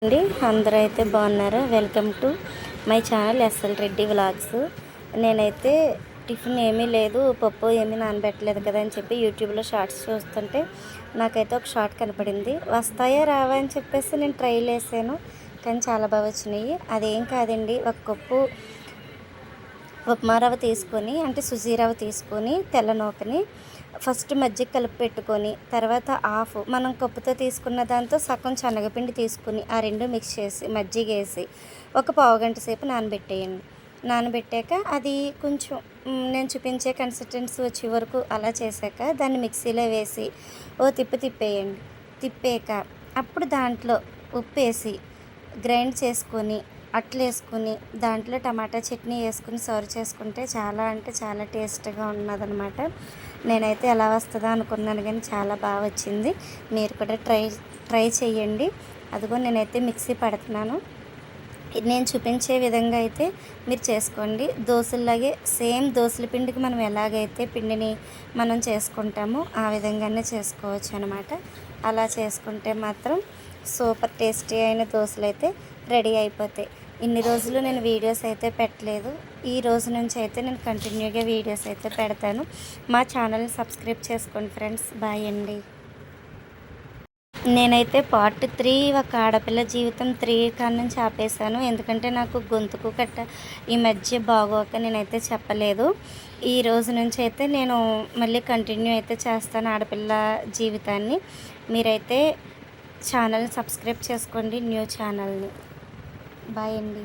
అండి అందరూ అయితే బాగున్నారు. Welcome to my channel SL Reddy vlogs. నేనైతే టిఫిన్ ఏమీ లేదు, పప్పు ఏమీ నానబెట్టలేదు కదా అని చెప్పి యూట్యూబ్లో షార్ట్స్ చూస్తుంటే నాకైతే ఒక షార్ట్ కనపడింది. వస్తాయా రావా అని చెప్పేసి నేను ట్రైల్ వేసాను, కానీ చాలా బాగా వచ్చినాయి. అదేం కాదండి, ఒక కప్పు ఉప్మా రవ్వ తీసుకొని, అంటే సుజీ రవ్వ తీసుకొని తెల్ల నూకని ఫస్ట్ మజ్జిగ కలిపి పెట్టుకొని, తర్వాత మనం కప్పుతో తీసుకున్న దాంతో సగం శనగపిండి తీసుకుని ఆ రెండు మిక్స్ చేసి మజ్జిగ వేసి ఒక పావుగంట సేపు నానబెట్టేయండి. నానబెట్టాక అది కొంచెం నేను చూపించే కన్సిస్టెన్సీ వచ్చే వరకు అలా చేశాక దాన్ని మిక్సీలో వేసి తిప్పేయండి. తిప్పాక అప్పుడు దాంట్లో ఉప్పు వేసి గ్రైండ్ చేసుకొని అట్లు వేసుకుని దాంట్లో టమాటా చట్నీ వేసుకుని సర్వ్ చేసుకుంటే చాలా అంటే చాలా టేస్ట్గా ఉన్నదనమాట. నేనైతే ఎలా వస్తుందో అనుకున్నాను, కానీ చాలా బాగా వచ్చింది. మీరు కూడా ట్రై చేయండి. అదిగో నేనైతే మిక్సీ పడుతున్నాను. నేను చూపించే విధంగా అయితే మీరు చేసుకోండి. దోశలాగే సేమ్ దోశల పిండికి మనం ఎలాగైతే పిండిని మనం చేసుకుంటామో ఆ విధంగానే చేసుకోవచ్చు అనమాట. అలా చేసుకుంటే మాత్రం సూపర్ టేస్టీ అయిన దోశలు అయితే రెడీ అయిపోతాయి. ఇన్ని రోజులు నేను వీడియోస్ అయితే పెట్టలేదు. ఈ రోజు నుంచి అయితే నేను కంటిన్యూగా వీడియోస్ అయితే పెడతాను. మా ఛానల్ని సబ్స్క్రైబ్ చేసుకోండి ఫ్రెండ్స్. బాయ్ అండి. నేనైతే పార్ట్ 3 ఒక ఆడపిల్ల జీవితం 3 కాడ నుంచి ఆపేశాను. ఎందుకంటే నాకు గొంతుకు ఈ మధ్య బాగోక నేనైతే చెప్పలేదు. ఈ రోజు నుంచి అయితే నేను మళ్ళీ కంటిన్యూ అయితే చేస్తాను ఆడపిల్ల జీవితాన్ని. మీరైతే ఛానల్ని సబ్స్క్రైబ్ చేసుకోండి, న్యూ ఛానల్ని. బాయ్ అండి.